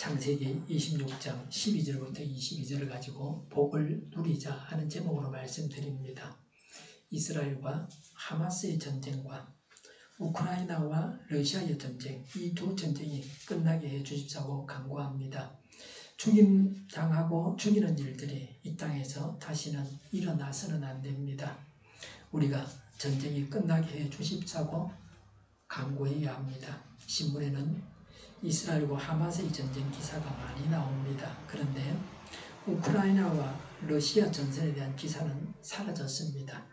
창세기 26장 12절부터 22절을 가지고 복을 누리자 하는 제목으로 말씀드립니다. 이스라엘과 하마스의 전쟁과 우크라이나와 러시아의 전쟁, 이 두 전쟁이 끝나게 해주십사고 간구합니다. 죽임당하고 죽이는 일들이 이 땅에서 다시는 일어나서는 안 됩니다. 우리가 전쟁이 끝나게 해주십사고 간구해야 합니다. 신문에는 이스라엘과 하마스의 전쟁 기사가 많이 나옵니다. 그런데 우크라이나와 러시아 전선에 대한 기사는 사라졌습니다.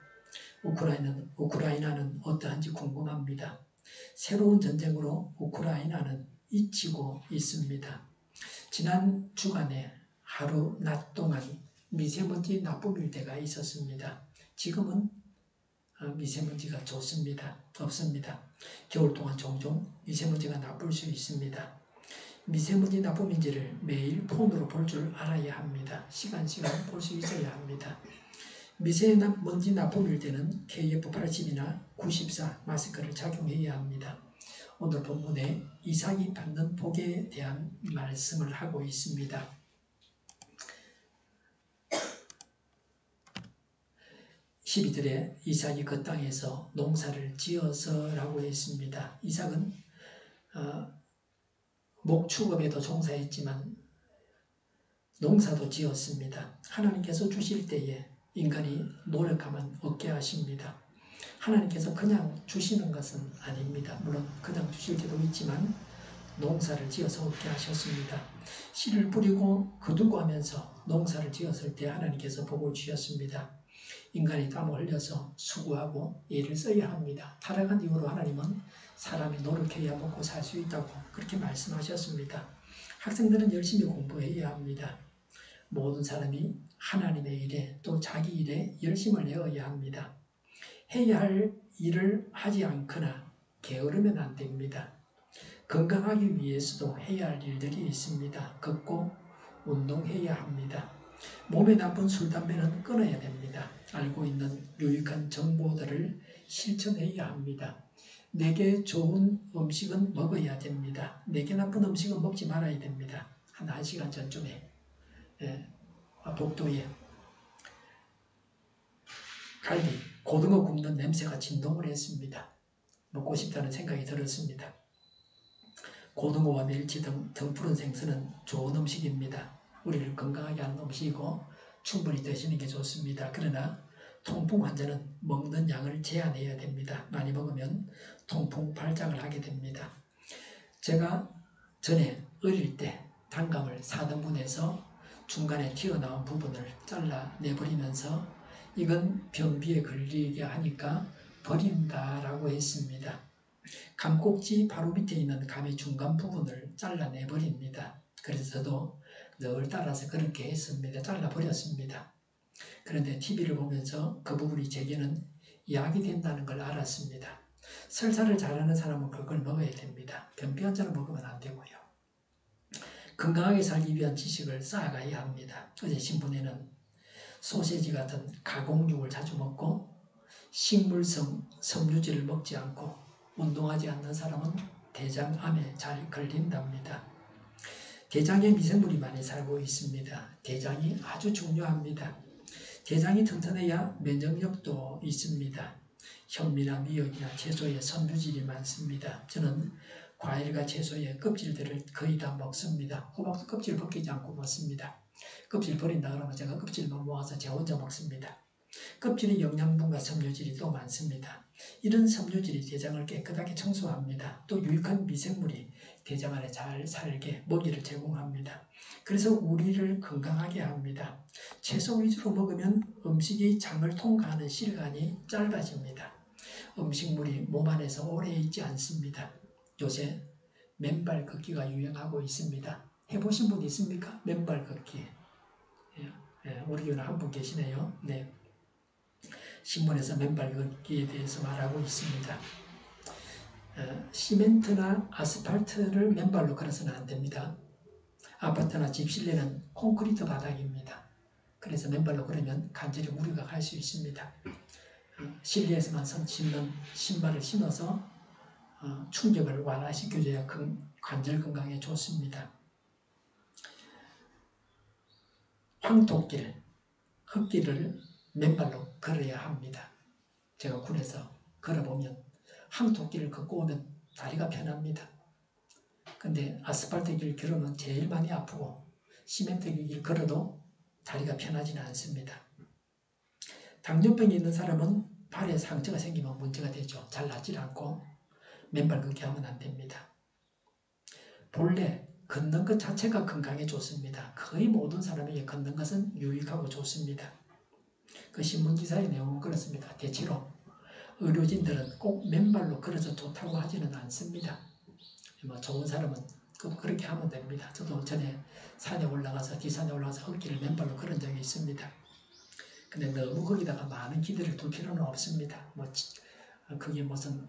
우크라이나는 어떠한지 궁금합니다. 새로운 전쟁으로 우크라이나는 잊히고 있습니다. 지난 주간에 하루 낮 동안 미세먼지 나쁨일 때가 있었습니다. 지금은 미세먼지가 없습니다. 겨울 동안 종종 미세먼지가 나쁠 수 있습니다. 미세먼지 나쁨인지를 매일 폰으로 볼 줄 알아야 합니다. 시간 볼 수 있어야 합니다. 미세먼지 나쁨일 때는 KF80이나 94 마스크를 착용해야 합니다. 오늘 본문에 이삭이 받는 복에 대한 말씀을 하고 있습니다. 12절에 이삭이 그 땅에서 농사를 지어서라고 했습니다. 이삭은 목축업에도 종사했지만 농사도 지었습니다. 하나님께서 주실 때에 인간이 노력하면 얻게 하십니다. 하나님께서 그냥 주시는 것은 아닙니다. 물론 그냥 주실 때도 있지만 농사를 지어서 얻게 하셨습니다. 씨를 뿌리고 거두고 하면서 농사를 지었을 때 하나님께서 복을 주셨습니다. 인간이 땀을 흘려서 수고하고 애를 써야 합니다. 타락한 이후로 하나님은 사람이 노력해야 먹고 살 수 있다고 그렇게 말씀하셨습니다. 학생들은 열심히 공부해야 합니다. 모든 사람이 하나님의 일에 또 자기 일에 열심을 내어야 합니다. 해야 할 일을 하지 않거나 게으르면 안 됩니다. 건강하기 위해서도 해야 할 일들이 있습니다. 걷고 운동해야 합니다. 몸에 나쁜 술, 담배는 끊어야 됩니다. 알고 있는 유익한 정보들을 실천해야 합니다. 내게 좋은 음식은 먹어야 됩니다. 내게 나쁜 음식은 먹지 말아야 됩니다. 한 1시간 전쯤에 복도에 갈비, 고등어 굽는 냄새가 진동을 했습니다. 먹고 싶다는 생각이 들었습니다. 고등어와 멸치 등 푸른 생선은 좋은 음식입니다. 우리를 건강하게 하는 음식이고 충분히 드시는 게 좋습니다. 그러나 통풍 환자는 먹는 양을 제한해야 됩니다. 많이 먹으면 통풍 발작을 하게 됩니다. 제가 전에 어릴 때 단감을 4등분해서 중간에 튀어나온 부분을 잘라내버리면서 이건 변비에 걸리게 하니까 버린다라고 했습니다. 감꼭지 바로 밑에 있는 감의 중간 부분을 잘라내버립니다. 그래서 저도 늘 따라서 그렇게 했습니다. 잘라버렸습니다. 그런데 TV를 보면서 그 부분이 제게는 약이 된다는 걸 알았습니다. 설사를 잘하는 사람은 그걸 먹어야 됩니다. 변비 환자는 먹으면 안 되고요. 건강하게 살기 위한 지식을 쌓아가야 합니다. 어제 신문에는 소세지 같은 가공육을 자주 먹고 식물성 섬유질을 먹지 않고 운동하지 않는 사람은 대장암에 잘 걸린답니다. 대장에 미생물이 많이 살고 있습니다. 대장이 아주 중요합니다. 대장이 튼튼해야 면역력도 있습니다. 현미나 미역이나 채소에 섬유질이 많습니다. 저는 과일과 채소의 껍질들을 거의 다 먹습니다. 호박도 껍질 벗기지 않고 먹습니다. 껍질 버린다 그러면 제가 껍질만 모아서 제 혼자 먹습니다. 껍질에 영양분과 섬유질이 또 많습니다. 이런 섬유질이 대장을 깨끗하게 청소합니다. 또 유익한 미생물이 대장 안에 잘 살게 먹이를 제공합니다. 그래서 우리를 건강하게 합니다. 채소 위주로 먹으면 음식이 장을 통과하는 시간이 짧아집니다. 음식물이 몸 안에서 오래 있지 않습니다. 요새 맨발 걷기가 유행하고 있습니다. 해보신 분 있습니까? 맨발 걷기. 우리 교회는 한 분 계시네요. 네. 신문에서 맨발 걷기에 대해서 말하고 있습니다. 시멘트나 아스팔트를 맨발로 걸어서는 안 됩니다. 아파트나 집 실내는 콘크리트 바닥입니다. 그래서 맨발로 걸으면 간절히 무리가 갈 수 있습니다. 실내에서만 신는 신발을 신어서 충격을 완화시켜줘야 관절 건강에 좋습니다. 황토길, 흙길을 맨발로 걸어야 합니다. 제가 군에서 걸어보면 황토길을 걷고 오면 다리가 편합니다. 근데 아스팔트 길 걸으면 제일 많이 아프고 시멘트 길 걸어도 다리가 편하지는 않습니다. 당뇨병이 있는 사람은 발에 상처가 생기면 문제가 되죠. 잘 낫지 않고 맨발 걷기 하면 안 됩니다. 본래 걷는 것 자체가 건강에 좋습니다. 거의 모든 사람에게 걷는 것은 유익하고 좋습니다. 그 신문기사의 내용은 그렇습니다. 대체로 의료진들은 꼭 맨발로 걸어서 좋다고 하지는 않습니다. 뭐 좋은 사람은 그렇게 하면 됩니다. 저도 전에 산에 올라가서 뒷산에 올라가서 흙길을 맨발로 걸은 적이 있습니다. 근데 너무 거기다가 많은 기대를 둘 필요는 없습니다. 뭐 그게 무슨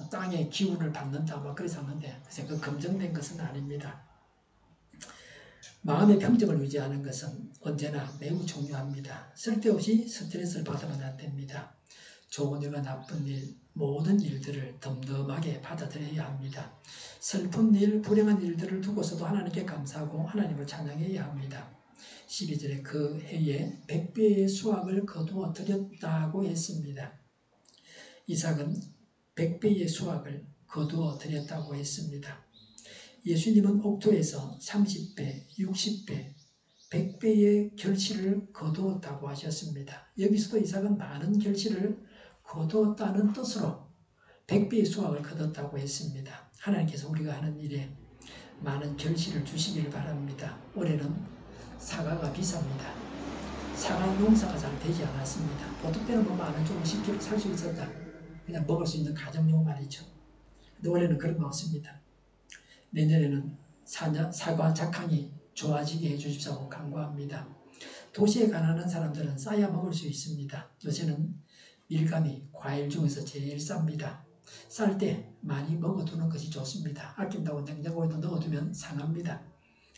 땅의 기운을 받는다 뭐 그래서 하는데 그 검증된 것은 아닙니다. 마음의 평정을 유지하는 것은 언제나 매우 중요합니다. 쓸데없이 스트레스를 받으면 안 됩니다. 좋은 일과 나쁜 일, 모든 일들을 덤덤하게 받아들여야 합니다. 슬픈 일, 불행한 일들을 두고서도 하나님께 감사하고 하나님을 찬양해야 합니다. 12절에 그 해에 100배의 수확을 거두어 드렸다고 했습니다. 이삭은 100배의 수확을 거두어 드렸다고 했습니다. 예수님은 옥토에서 30배, 60배, 100배의 결실을 거두었다고 하셨습니다. 여기서도 이삭은 많은 결실을 거두었다는 뜻으로 100배의 수확을 거뒀다고 했습니다. 하나님께서 우리가 하는 일에 많은 결실을 주시기를 바랍니다. 올해는 사과가 비쌉니다. 사과 농사가 잘 되지 않았습니다. 보통 때는 뭐 만 원 주고 10kg 살 수 있었다. 그냥 먹을 수 있는 가정용 말이죠. 근데 올해는 그런 거 없습니다. 내년에는 사과 작황이 좋아지게 해주십사고 간구합니다. 도시에 가난한 사람들은 싸야 먹을 수 있습니다. 요새는 밀감이 과일 중에서 제일 쌉니다. 쌀 때 많이 먹어두는 것이 좋습니다. 아낀다고 냉장고에도 넣어두면 상합니다.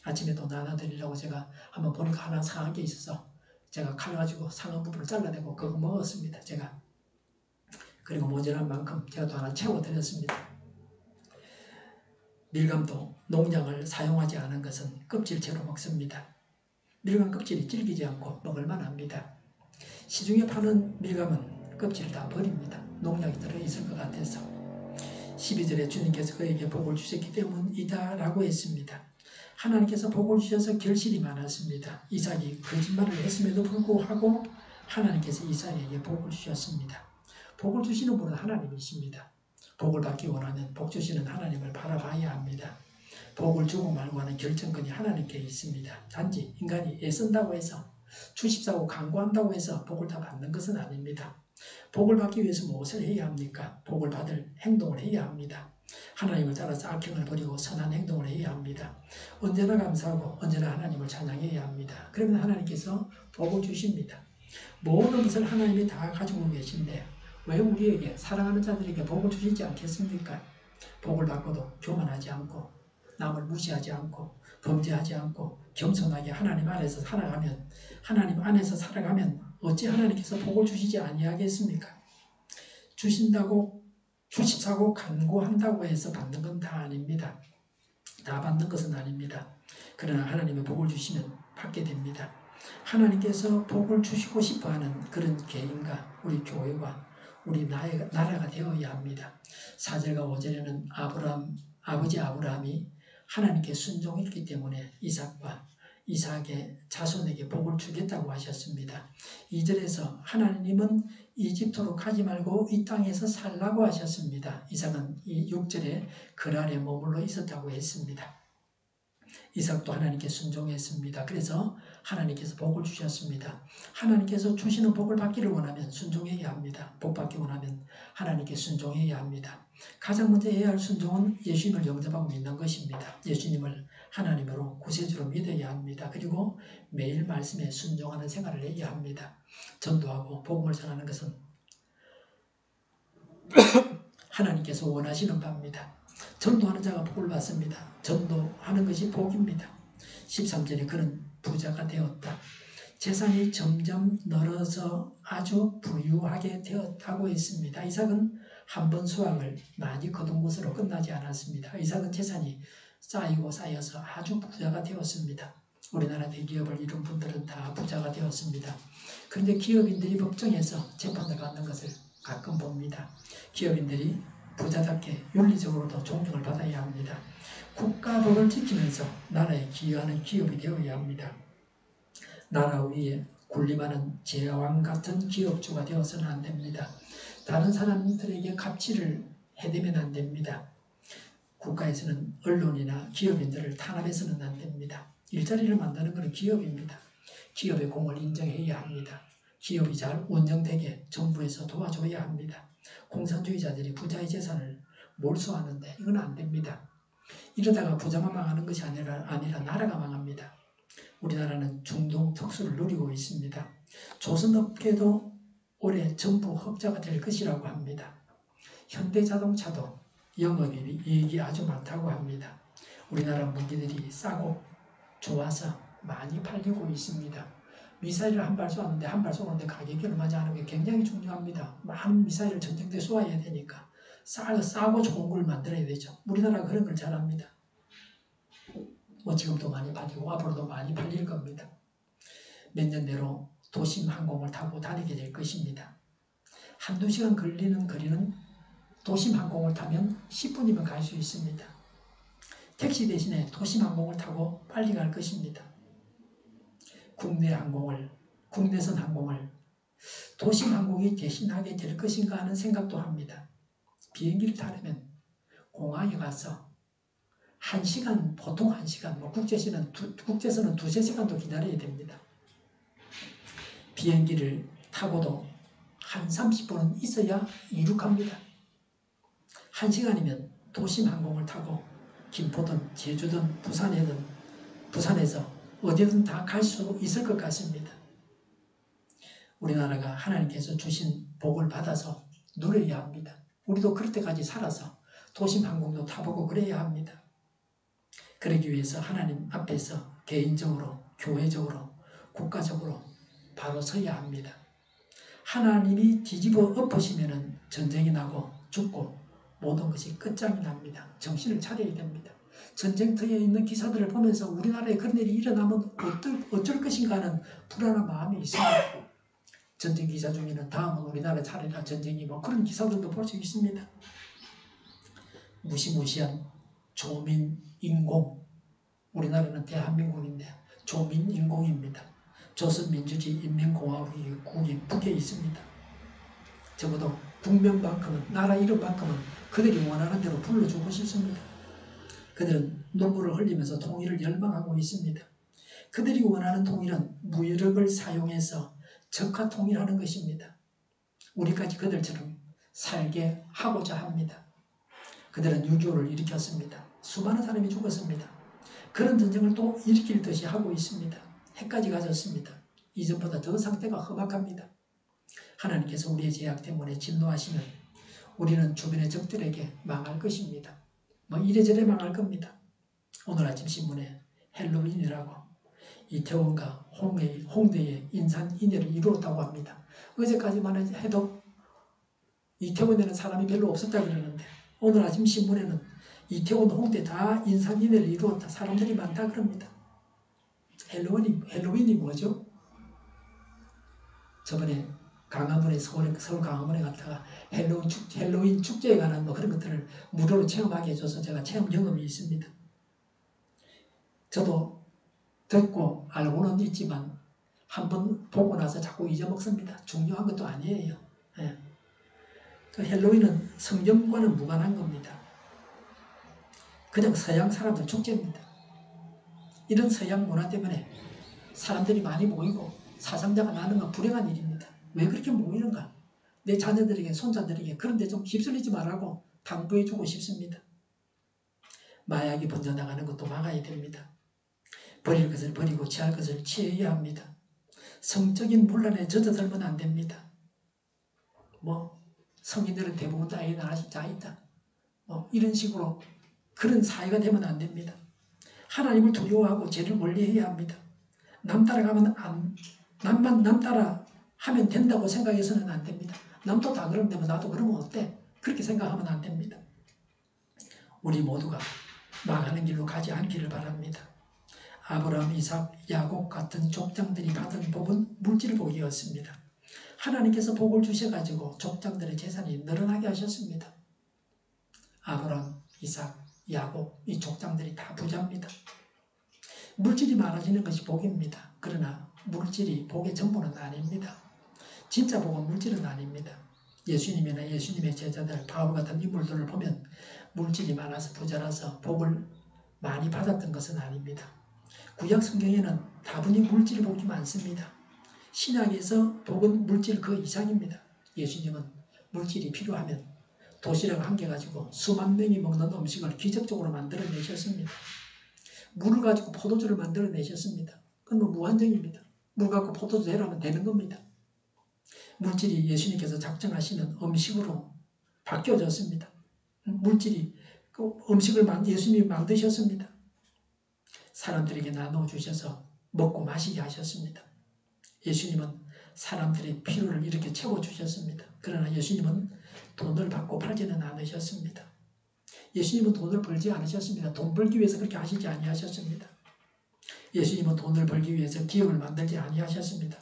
아침에 또 나눠드리려고 제가 한번 보니까 하나 상한 게 있어서 제가 칼 가지고 상한 부분을 잘라내고 그거 먹었습니다. 제가. 그리고 모자란 만큼 제가 또 하나 채워드렸습니다. 밀감도 농약을 사용하지 않은 것은 껍질채로 먹습니다. 밀감 껍질이 질기지 않고 먹을만 합니다. 시중에 파는 밀감은 껍질을 다 버립니다. 농약이 들어있을 것 같아서. 12절에 주님께서 그에게 복을 주셨기 때문이다 라고 했습니다. 하나님께서 복을 주셔서 결실이 많았습니다. 이삭이 거짓말을 했음에도 불구하고 하나님께서 이삭에게 복을 주셨습니다. 복을 주시는 분은 하나님이십니다. 복을 받기 원하면 복 주시는 하나님을 바라봐야 합니다. 복을 주고 말고 하는 결정권이 하나님께 있습니다. 단지 인간이 애쓴다고 해서 주십사고 간구한다고 해서 복을 다 받는 것은 아닙니다. 복을 받기 위해서 무엇을 해야 합니까? 복을 받을 행동을 해야 합니다. 하나님을 따라서 악행을 버리고 선한 행동을 해야 합니다. 언제나 감사하고 언제나 하나님을 찬양해야 합니다. 그러면 하나님께서 복을 주십니다. 모든 것을 하나님이 다 가지고 계신데 왜 우리에게 사랑하는 자들에게 복을 주시지 않겠습니까? 복을 받고도 교만하지 않고 남을 무시하지 않고 범죄하지 않고 겸손하게 하나님 안에서 살아가면 어찌 하나님께서 복을 주시지 아니하겠습니까? 주신다고 주십사고 간구한다고 해서 받는 건 다 아닙니다. 다 받는 것은 아닙니다. 그러나 하나님의 복을 주시면 받게 됩니다. 하나님께서 복을 주시고 싶어하는 그런 개인과 우리 교회와 우리 나라가 되어야 합니다. 4절과 5절에는 아버지 아브라함이 하나님께 순종했기 때문에 이삭의 자손에게 복을 주겠다고 하셨습니다. 2절에서 하나님은 이집트로 가지 말고 이 땅에서 살라고 하셨습니다. 이삭은 이 6절에 그랄에 머물러 있었다고 했습니다. 이삭도 하나님께 순종했습니다. 그래서 하나님께서 복을 주셨습니다. 하나님께서 주시는 복을 받기를 원하면 순종해야 합니다. 복 받기 원하면 하나님께 순종해야 합니다. 가장 먼저 해야 할 순종은 예수님을 영접하고 믿는 것입니다. 예수님을 하나님으로 구세주로 믿어야 합니다. 그리고 매일 말씀에 순종하는 생활을 해야 합니다. 전도하고 복음을 전하는 것은 하나님께서 원하시는 바입니다. 전도하는 자가 복을 받습니다. 전도하는 것이 복입니다. 13절에 그는 부자가 되었다. 재산이 점점 늘어서 아주 부유하게 되었다고 했습니다. 이삭은 한 번 수확을 많이 거둔 것으로 끝나지 않았습니다. 이삭은 재산이 쌓이고 쌓여서 아주 부자가 되었습니다. 우리나라 대기업을 이룬 분들은 다 부자가 되었습니다. 그런데 기업인들이 법정에서 재판을 받는 것을 가끔 봅니다. 기업인들이 부자답게 윤리적으로도 존경을 받아야 합니다. 국가법을 지키면서 나라에 기여하는 기업이 되어야 합니다. 나라 위에 군림하는 제왕 같은 기업주가 되어서는 안 됩니다. 다른 사람들에게 가치를 해대면 안 됩니다. 국가에서는 언론이나 기업인들을 탄압해서는 안 됩니다. 일자리를 만드는 것은 기업입니다. 기업의 공을 인정해야 합니다. 기업이 잘 운영되게 정부에서 도와줘야 합니다. 공산주의자들이 부자의 재산을 몰수하는데 이건 안 됩니다. 이러다가 부자만 망하는 것이 아니라 나라가 망합니다. 우리나라는 중동 특수를 누리고 있습니다. 조선업계도 올해 전부 흑자가 될 것이라고 합니다. 현대자동차도 영업이익이 아주 많다고 합니다. 우리나라 무기들이 싸고 좋아서 많이 팔리고 있습니다. 미사일을 한 발 쏘았는데 한 발 쏘는데 가격이 얼마지 않은 게 굉장히 중요합니다. 많은 미사일을 전쟁 때 쏘아야 되니까 싸고 좋은 걸 만들어야 되죠. 우리나라가 그런 걸 잘합니다. 지금도 많이 팔리고 앞으로도 많이 팔릴 겁니다. 몇 년 내로 도심 항공을 타고 다니게 될 것입니다. 한두 시간 걸리는 거리는 도심 항공을 타면 10분이면 갈 수 있습니다. 택시 대신에 도심 항공을 타고 빨리 갈 것입니다. 국내선 항공을 도심 항공이 대신하게 될 것인가 하는 생각도 합니다. 비행기를 타려면 공항에 가서 1시간, 보통 1시간, 국제선은 두세 시간도 기다려야 됩니다. 비행기를 타고도 한 30분은 있어야 이륙합니다. 1시간이면 도심 항공을 타고 김포든 제주든 부산에서 어디든 다 갈 수 있을 것 같습니다. 우리나라가 하나님께서 주신 복을 받아서 누려야 합니다. 우리도 그럴 때까지 살아서 도심 항공도 타보고 그래야 합니다. 그러기 위해서 하나님 앞에서 개인적으로, 교회적으로, 국가적으로 바로 서야 합니다. 하나님이 뒤집어 엎으시면 전쟁이 나고 죽고 모든 것이 끝장이 납니다. 정신을 차려야 됩니다. 전쟁터에 있는 기사들을 보면서 우리나라에 그런 일이 일어나면 어쩔 것인가 하는 불안한 마음이 있습니다. 전쟁 기사 중에는 다음은 우리나라 차례다 전쟁이 그런 기사들도 볼 수 있습니다. 무시무시한 조민인공, 우리나라는 대한민국인데 조민인공입니다. 조선민주주의인민공화국이 북에 있습니다. 적어도 국명만큼은, 나라 이름만큼은 그들이 원하는 대로 불러주고 싶습니다. 그들은 눈물을 흘리면서 통일을 열망하고 있습니다. 그들이 원하는 통일은 무력을 사용해서 적화 통일하는 것입니다. 우리까지 그들처럼 살게 하고자 합니다. 그들은 6.25를 일으켰습니다. 수많은 사람이 죽었습니다. 그런 전쟁을 또 일으킬 듯이 하고 있습니다. 해까지 가졌습니다. 이전보다 더 상태가 험악합니다. 하나님께서 우리의 죄악 때문에 진노하시면 우리는 주변의 적들에게 망할 것입니다. 이래저래 망할 겁니다. 오늘 아침 신문에 헬로윈이라고 이태원과 홍대에 인산인해를 이루었다고 합니다. 어제까지만 해도 이태원에는 사람이 별로 없었다 그러는데 오늘 아침 신문에는 이태원, 홍대 다 인산인해를 이루었다. 사람들이 많다 그럽니다. 헬로윈이 뭐죠? 저번에 서울 강화문에 갔다가 헬로윈 축제에 관한 그런 것들을 무료로 체험하게 해줘서 제가 체험 경험이 있습니다. 저도 듣고 알고는 있지만 한번 보고 나서 자꾸 잊어먹습니다. 중요한 것도 아니에요. 예. 그 헬로윈은 성경과는 무관한 겁니다. 그냥 서양 사람들 축제입니다. 이런 서양 문화 때문에 사람들이 많이 모이고 사상자가 나는 건 불행한 일입니다. 왜 그렇게 모이는가? 내 자녀들에게, 손자들에게 그런 데 좀 휩쓸리지 말라고 당부해주고 싶습니다. 마약이 번져나가는 것도 막아야 됩니다. 버릴 것을 버리고 취할 것을 취해야 합니다. 성적인 분란에 젖어들면 안 됩니다. 성인들은 대부분 다 애 하나씩 다 있다. 이런 식으로 그런 사회가 되면 안 됩니다. 하나님을 두려워하고 죄를 멀리해야 합니다. 남 따라가면 남 따라 하면 된다고 생각해서는 안 됩니다. 남도 다 그런데 나도 그러면 어때? 그렇게 생각하면 안 됩니다. 우리 모두가 망하는 길로 가지 않기를 바랍니다. 아브라함, 이삭, 야곱 같은 족장들이 받은 복은 물질 복이었습니다. 하나님께서 복을 주셔가지고 족장들의 재산이 늘어나게 하셨습니다. 아브라함, 이삭, 야곱 이 족장들이 다 부자입니다. 물질이 많아지는 것이 복입니다. 그러나 물질이 복의 전부는 아닙니다. 진짜 복은 물질은 아닙니다. 예수님이나 예수님의 제자들, 바울 같은 인물들을 보면 물질이 많아서 부자라서 복을 많이 받았던 것은 아닙니다. 구약 성경에는 다분히 물질 복이 많습니다. 신약에서 복은 물질 그 이상입니다. 예수님은 물질이 필요하면 도시락 한 개 가지고 수만 명이 먹는 음식을 기적적으로 만들어내셨습니다. 물을 가지고 포도주를 만들어내셨습니다. 그건 무한정입니다. 물 갖고 포도주 내라면 되는 겁니다. 물질이 예수님께서 작정하시는 음식으로 바뀌어졌습니다. 물질이 그 음식을 예수님이 만드셨습니다. 사람들에게 나눠주셔서 먹고 마시게 하셨습니다. 예수님은 사람들의 필요를 이렇게 채워주셨습니다. 그러나 예수님은 돈을 받고 팔지는 않으셨습니다. 예수님은 돈을 벌지 않으셨습니다. 돈 벌기 위해서 그렇게 하시지 아니하셨습니다. 예수님은 돈을 벌기 위해서 기업을 만들지 아니하셨습니다.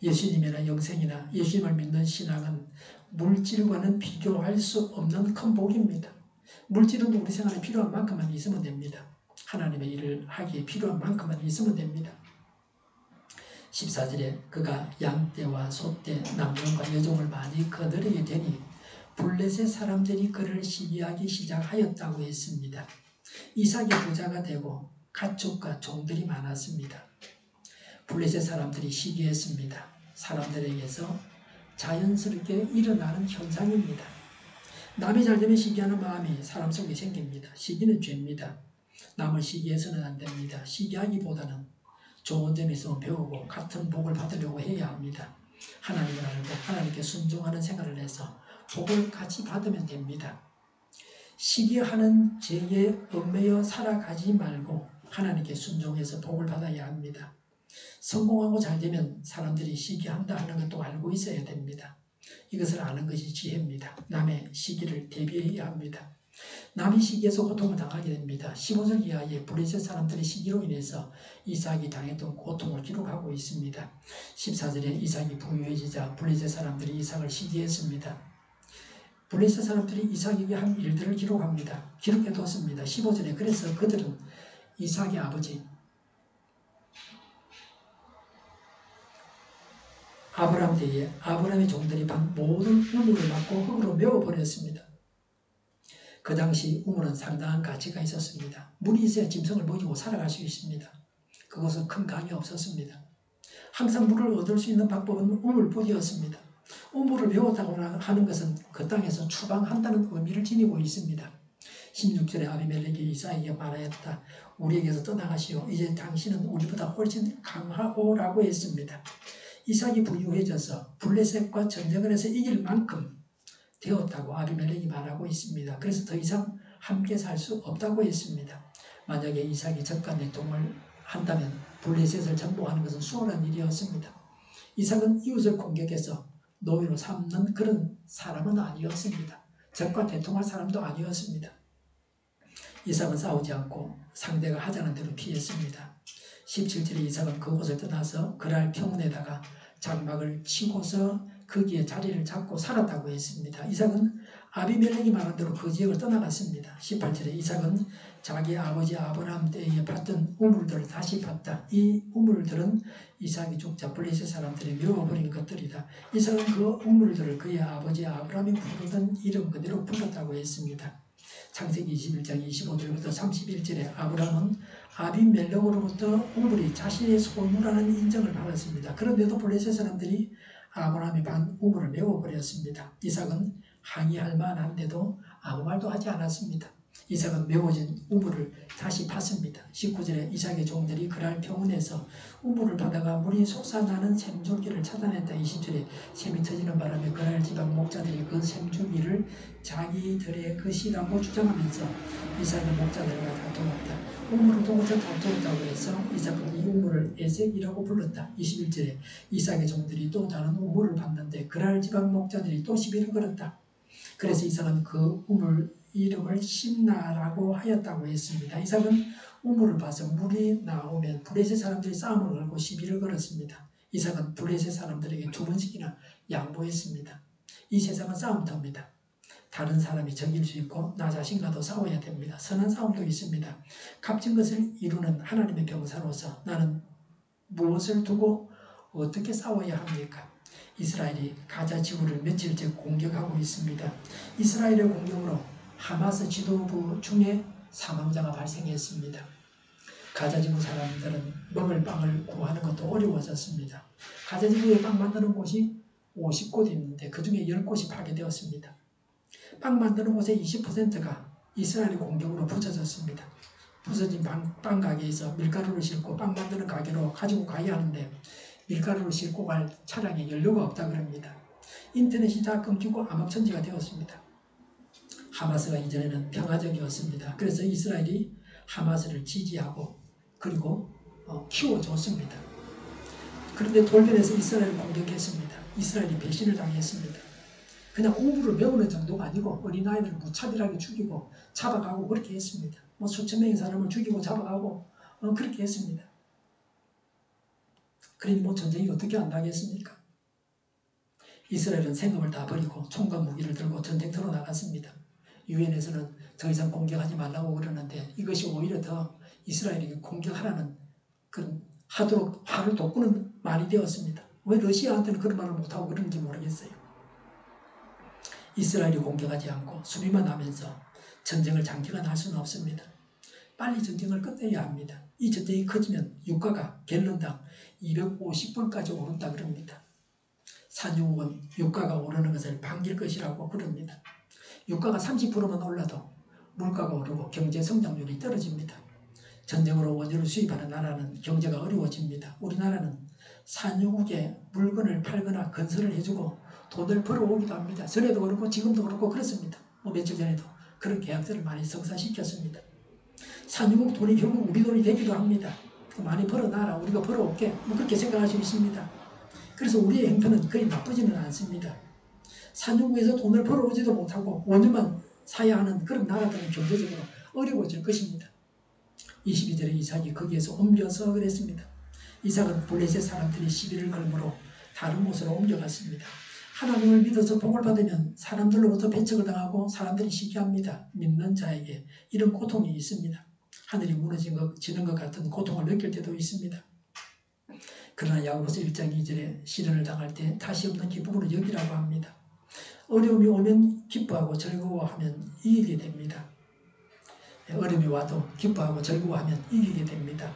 예수님이나 영생이나 예수님을 믿는 신앙은 물질과는 비교할 수 없는 큰 복입니다. 물질은 우리 생활에 필요한 만큼만 있으면 됩니다. 하나님의 일을 하기에 필요한 만큼만 있으면 됩니다. 14절에 그가 양떼와 소떼, 남종과 여종을 많이 거느리게 되니 블레셋 사람들이 그를 시기하기 시작하였다고 했습니다. 이삭이 부자가 되고 가축과 종들이 많았습니다. 블레셋 사람들이 시기했습니다. 사람들에게서 자연스럽게 일어나는 현상입니다. 남이 잘 되면 시기하는 마음이 사람 속에 생깁니다. 시기는 죄입니다. 남을 시기해서는 안 됩니다. 시기하기보다는 좋은 점이 있으면 배우고 같은 복을 받으려고 해야 합니다. 하나님을 알고 하나님께 순종하는 생활을 해서 복을 같이 받으면 됩니다. 시기하는 죄에 얽매여 살아가지 말고 하나님께 순종해서 복을 받아야 합니다. 성공하고 잘 되면 사람들이 시기한다 하는 것도 알고 있어야 됩니다. 이것을 아는 것이 지혜입니다. 남의 시기를 대비해야 합니다. 남이 시기에서 고통을 당하게 됩니다. 15절 이하의 블레셋 사람들의 시기로 인해서 이삭이 당했던 고통을 기록하고 있습니다. 14절에 이삭이 부유해지자 블레셋 사람들이 이삭을 시기했습니다. 블레셋 사람들이 이삭에게 한 일들을 기록합니다. 기록해뒀습니다. 15절에 그래서 그들은 이삭의 아버지 아브라함 때에 아브라함의 종들이 반 모든 우물을 막고 흙으로 메워버렸습니다. 그 당시 우물은 상당한 가치가 있었습니다. 물이 있어야 짐승을 먹이고 살아갈 수 있습니다. 그곳은 큰 강이 없었습니다. 항상 물을 얻을 수 있는 방법은 우물뿐이었습니다. 우물을 메웠다고 하는 것은 그 땅에서 추방한다는 의미를 지니고 있습니다. 16절에 아비멜렉이 이삭에게 말하였다. 우리에게서 떠나가시오. 이제 당신은 우리보다 훨씬 강하오라고 했습니다. 이삭이 부유해져서 블레셋과 전쟁을 해서 이길 만큼 되었다고 아비멜렉이 말하고 있습니다. 그래서 더 이상 함께 살 수 없다고 했습니다. 만약에 이삭이 적간 내통을 한다면 블레셋을 정복하는 것은 수월한 일이었습니다. 이삭은 이웃을 공격해서 노예로 삼는 그런 사람은 아니었습니다. 적과 대통할 사람도 아니었습니다. 이삭은 싸우지 않고 상대가 하자는 대로 피했습니다. 17절에 이삭은 그곳을 떠나서 그랄 평원에다가 장막을 치고서 거기에 자리를 잡고 살았다고 했습니다. 이삭은 아비멜렉이 말한 대로 그 지역을 떠나갔습니다. 18절에 이삭은 자기 아버지 아브라함 때에 봤던 우물들을 다시 봤다. 이 우물들은 이삭이 죽자 블레셋 사람들이 메워버린 것들이다. 이삭은 그 우물들을 그의 아버지 아브라함이 부르던 이름 그대로 불렀다고 했습니다. 창세기 21장 25절부터 31절에 아브라함은 아비멜렉으로부터 우물이 자신의 소유라는 인정을 받았습니다. 그런데도 블레셋 사람들이 아브라함이 반 우물을 메워버렸습니다. 이삭은 항의할 만한데도 아무 말도 하지 않았습니다. 이삭은 메워진 우물을 다시 팠습니다. 19절에 이삭의 종들이 그랄 평원에서 우물을 파다가 물이 솟아나는 샘줄기를 찾아냈다. 20절에 샘이 터지는 바람에 그랄 지방 목자들이 그 샘줄기를 자기들의 것이라고 주장하면서 이삭의 목자들과 다투었다. 우물을 두고서 다투었다고 해서 이삭은 이 우물을 에색이라고 불렀다. 21절에 이삭의 종들이 또 다른 우물을 봤는데 그랄 지방 목자들이 또 시비를 걸었다. 그래서 이삭은 그 우물 이름을 심나라고 하였다고 했습니다. 이삭은 우물을 봐서 물이 나오면 블레셋 사람들이 싸움을 걸고 시비를 걸었습니다. 이삭은 블레셋 사람들에게 2번씩이나 양보했습니다. 이 세상은 싸움터입니다. 다른 사람이 적일 수 있고 나 자신과도 싸워야 됩니다. 선한 싸움도 있습니다. 값진 것을 이루는 하나님의 병사로서 나는 무엇을 두고 어떻게 싸워야 합니까? 이스라엘이 가자 지구를 며칠째 공격하고 있습니다. 이스라엘의 공격으로 하마스 지도부 중에 사망자가 발생했습니다. 가자 지구 사람들은 먹을 빵을 구하는 것도 어려워졌습니다. 가자 지구에 빵 만드는 곳이 50곳 있는데 그 중에 10곳이 파괴되었습니다. 빵 만드는 곳의 20%가 이스라엘의 공격으로 부서졌습니다. 부서진 빵 가게에서 밀가루를 싣고 빵 만드는 가게로 가지고 가야 하는데 밀가루를 싣고 갈 차량에 연료가 없다 그럽니다. 인터넷이 다 끊기고 암흑천지가 되었습니다. 하마스가 이전에는 평화적이었습니다. 그래서 이스라엘이 하마스를 지지하고 그리고 키워줬습니다. 그런데 돌변해서 이스라엘을 공격했습니다. 이스라엘이 배신을 당했습니다. 그냥 우물을 메우는 정도가 아니고 어린아이들을 무차별하게 죽이고 잡아가고 그렇게 했습니다. 수천 명의 사람을 죽이고 잡아가고 그렇게 했습니다. 그러니 전쟁이 어떻게 안 나겠습니까? 이스라엘은 생업을 다 버리고 총과 무기를 들고 전쟁터로 나갔습니다. 유엔에서는 더 이상 공격하지 말라고 그러는데 이것이 오히려 더 이스라엘에게 공격하라는 그런 하도록 화를 돋구는 말이 되었습니다. 왜 러시아한테는 그런 말을 못하고 그런지 모르겠어요. 이스라엘이 공격하지 않고 수비만 하면서 전쟁을 장기간 할 수는 없습니다. 빨리 전쟁을 끝내야 합니다. 이 전쟁이 커지면 유가가 갤런당 250불까지 오른다 그럽니다. 산유국은 유가가 오르는 것을 반길 것이라고 그럽니다. 유가가 30%만 올라도 물가가 오르고 경제 성장률이 떨어집니다. 전쟁으로 원유를 수입하는 나라는 경제가 어려워집니다. 우리나라는 산유국에 물건을 팔거나 건설을 해주고 돈을 벌어오기도 합니다. 전에도 그렇고 지금도 그렇고 그렇습니다. 며칠 전에도 그런 계약들을 많이 성사시켰습니다. 산유국 돈이 결국 우리 돈이 되기도 합니다. 많이 벌어놔라 우리가 벌어올게 그렇게 생각할 수 있습니다. 그래서 우리의 형편은 거의 나쁘지는 않습니다. 산유국에서 돈을 벌어오지도 못하고 원유만 사야 하는 그런 나라들은 경제적으로 어려워질 것입니다. 22절에 이삭이 거기에서 옮겨서 그랬습니다. 이삭은 블레셋 사람들이 시비를 걸므로 다른 곳으로 옮겨갔습니다. 하나님을 믿어서 복을 받으면 사람들로부터 배척을 당하고 사람들이 시기합니다. 믿는 자에게 이런 고통이 있습니다. 하늘이 무너지는 것 같은 고통을 느낄 때도 있습니다. 그러나 야고보서 1장 2절에 시련을 당할 때 다시 없는 기쁨으로 여기라고 합니다. 어려움이 오면 기뻐하고 즐거워하면 이기게 됩니다. 어려움이 와도 기뻐하고 즐거워하면 이기게 됩니다.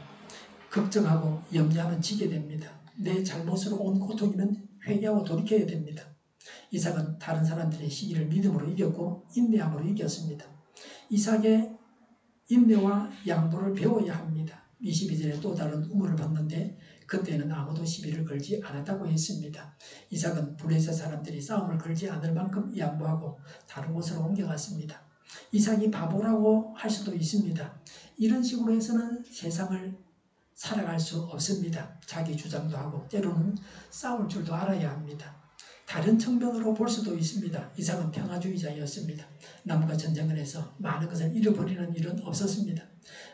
걱정하고 염려하면 지게 됩니다. 내 잘못으로 온 고통이면 회개하고 돌이켜야 됩니다. 이삭은 다른 사람들의 시기를 믿음으로 이겼고 인내함으로 이겼습니다. 이삭의 인내와 양보를 배워야 합니다. 22절에 또 다른 우물을 봤는데 그때는 아무도 시비를 걸지 않았다고 했습니다. 이삭은 블레셋 사람들이 싸움을 걸지 않을 만큼 양보하고 다른 곳으로 옮겨갔습니다. 이삭이 바보라고 할 수도 있습니다. 이런 식으로 해서는 세상을 살아갈 수 없습니다. 자기 주장도 하고 때로는 싸울 줄도 알아야 합니다. 다른 측면으로 볼 수도 있습니다. 이삭은 평화주의자였습니다. 남과 전쟁을 해서 많은 것을 잃어버리는 일은 없었습니다.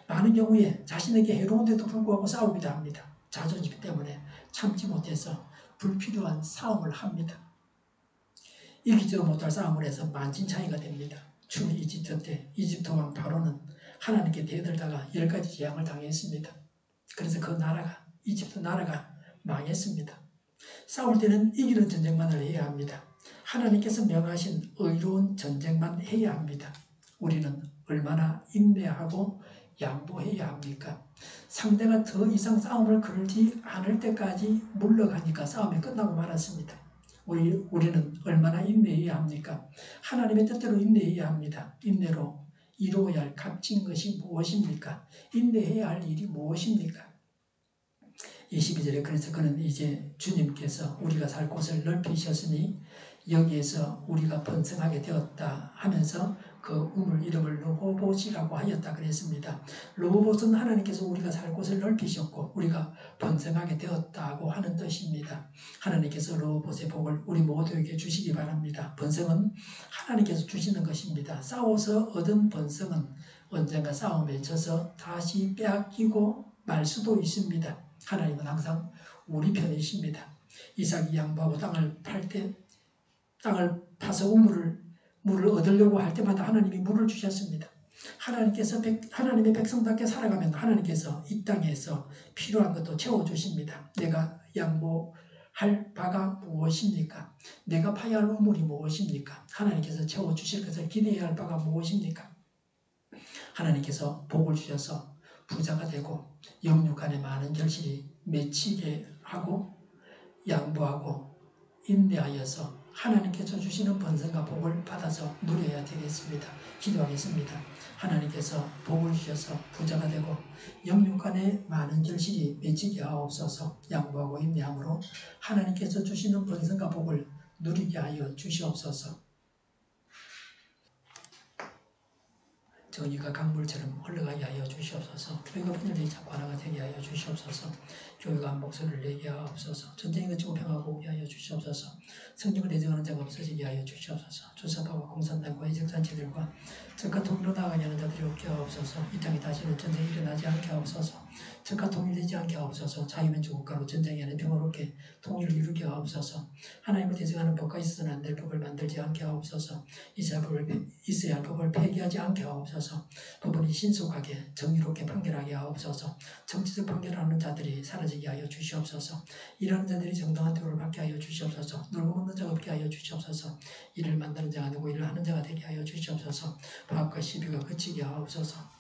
많은 경우에 자신에게 해로운데도 불구하고 싸우기도 합니다. 자존심 때문에 참지 못해서 불필요한 싸움을 합니다. 이기지도 못할 싸움을 해서 만진차이가 됩니다. 출 이집트 때 이집트 왕 바로는 하나님께 대들다가 10가지 재앙을 당했습니다. 그래서 그 나라가 이집트 나라가 망했습니다. 싸울 때는 이기는 전쟁만을 해야 합니다. 하나님께서 명하신 의로운 전쟁만 해야 합니다. 우리는 얼마나 인내하고 양보해야 합니까? 상대가 더 이상 싸움을 걸지 않을 때까지 물러가니까 싸움이 끝나고 말았습니다. 우리는 얼마나 인내해야 합니까? 하나님의 뜻대로 인내해야 합니다. 인내로 이루어야 할 값진 것이 무엇입니까? 인내해야 할 일이 무엇입니까? 22절에 그래서 그는 이제 주님께서 우리가 살 곳을 넓히셨으니 여기에서 우리가 번성하게 되었다 하면서 그 우물 이름을 르호봇이라고 하였다 그랬습니다. 르호봇은 하나님께서 우리가 살 곳을 넓히셨고 우리가 번성하게 되었다고 하는 뜻입니다. 하나님께서 르호봇의 복을 우리 모두에게 주시기 바랍니다. 번성은 하나님께서 주시는 것입니다. 싸워서 얻은 번성은 언젠가 싸움에 져서 다시 빼앗기고 말 수도 있습니다. 하나님은 항상 우리 편이십니다. 이삭이 양보하고 땅을 파서 물을 얻으려고 할 때마다 하나님이 물을 주셨습니다. 하나님의 백성답게 살아가면 하나님께서 이 땅에서 필요한 것도 채워주십니다. 내가 양보할 바가 무엇입니까? 내가 파야 할 우물이 무엇입니까? 하나님께서 채워주실 것을 기대해야 할 바가 무엇입니까? 하나님께서 복을 주셔서 부자가 되고 영육간에 많은 결실이 맺히게 하고 양보하고 인내하여서 하나님께서 주시는 번성과 복을 받아서 누려야 되겠습니다. 기도하겠습니다. 하나님께서 복을 주셔서 부자가 되고 영육간에 많은 결실이 맺히게 하옵소서. 양보하고 인내함으로 하나님께서 주시는 번성과 복을 누리게 하여 주시옵소서. 정의가 강물처럼 흘러가게 하여 주시옵소서. 교회가 분열되지 않고 하나가 되게 하여 주시옵소서. 교회가 한 목소리를 내게 하옵소서. 전쟁이 그치고 평화가 오게 하여 주시옵소서. 성령을 대적하는 자가 없어지게 하여 주시옵소서. 조사파와 공산당과 이적단체들과 적과 통일로 나아가게 하는 자들이 없게 하옵소서. 이 땅에 다시는 전쟁이 일어나지 않게 하옵소서. 적과 통일되지 않게 하옵소서. 자유민주 국가로 전쟁이 아닌 평화롭게 통일을 이루게 하옵소서. 하나님을 대적하는 법과 있어서는 안 될 법을 만들지 않게 하옵소서. 있어야 할 법을 폐기하지 않게 하옵소서. 법원이 신속하게 정의롭게 판결하게 하옵소서. 정치적 판결을 하는 자들이 사라지게 하여 주시옵소서. 일하는 자들이 정당한 대우를 받게 하여 주시옵소서. 놀고 먹는 자가 없게 하여 주시옵소서. 일을 만드는 자가 아니고 일을 하는 자가 되게 하여 주시옵소서. 파업과 시비가 그치게 하옵소서.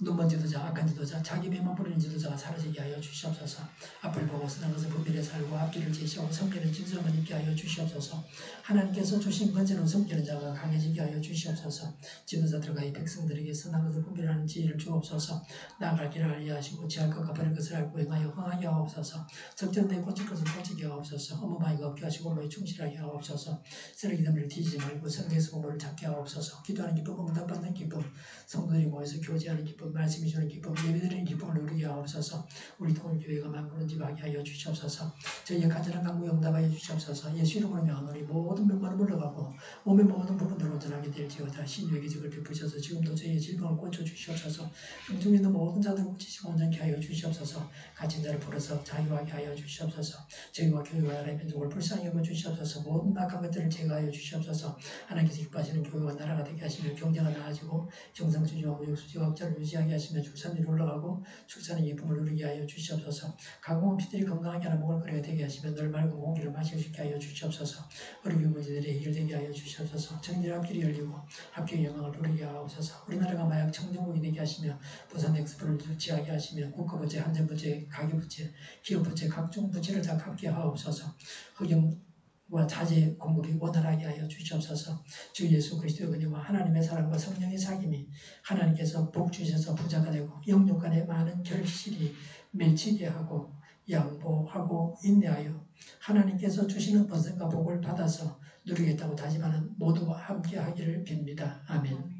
눈먼 지도자, 악한 지도자, 자기 배만 부리는 지도자가 사라지게 하여 주시옵소서. 앞을 보고 선한 것을 분별해 살고 앞길을 제시하고 섬기는 진정을 있게 하여 주시옵소서. 하나님께서 주신 번제는 섬기는 자가 강해지게 하여 주시옵소서. 지도자들과 이 백성들에게 선한 것을 분별하는 지혜를 주옵소서. 나아갈 길을 알게 하시고 지할 것과 버릴 것을 알고 행하여 흥하게 하옵소서. 적절된 고칠 것을 고치게 하옵소서. 어머마이가 없게 하시고 엄마에 충실하게 하옵소서. 쓰레기 더미를 뒤지지 말고 성경에서 공부를 잡게 하옵소서. 기도하는 기쁨, 응답받는 기쁨, 성도들이 모여서 교제하는 기쁨, 말씀이 주는 기쁨, 예배드리는 기쁨을 누리게 하옵소서. 우리 통일교회가 만구는 집 하게 하여 주시옵소서. 저희의 간절한 간구에 응답하여 주시옵소서. 예수 이름으로 명하노니 모든 병만은 물러가고 몸의 모든 부분으로 전하게 될지어다. 신유의 기적을 베푸셔서 지금도 저희의 질병을 고쳐주시옵소서. 병중에 있는 모든 자들을 고치시고 온전케 하여 주시옵소서. 갇힌 자를 풀어서 자유하게 하여 주시옵소서. 저희와 교회와 나라의 민족을 불쌍히 여겨 주시옵소서. 모든 악한 것들을 제거하여 주시옵소서. 하나님께서 기뻐하시는 교회와 나라가 되게 하시며 경제가 나아지고 정상수지와 무역수지와 업자를 유지하게 하시며 출산율이 올라가고 출산의 예쁨을 누리게 하여 주시옵소서. 가공한 피들이 건강하게 하는 먹을거리가 되게 하시며 늘 맑은 공기를 마실 수 있게 하여 주시옵소서. 어려운 문제들이 해결되게 하여 주시옵소서. 정의의 앞길이 열리고 합격의 영광을 누리게 하옵소서. 우리나라가 마약 청정국이 되게 하시며 부산 엑스포를 유치하게 하시며 국가부채, 한전부채, 가계부채, 기업부채, 각종 부채를 다 갚게 하옵소서. 흑영과 자재 공급이 원활하게 하여 주시옵소서. 주 예수 그리스도의 은혜와 하나님의 사랑과 성령의 사귐이 하나님께서 복 주셔서 부자가 되고 영육간에 많은 결실이 맺히게 하고 양보하고 인내하여 하나님께서 주시는 번성과 복을 받아서 누리겠다고 다짐하는 모두와 함께 하기를 빕니다. 아멘.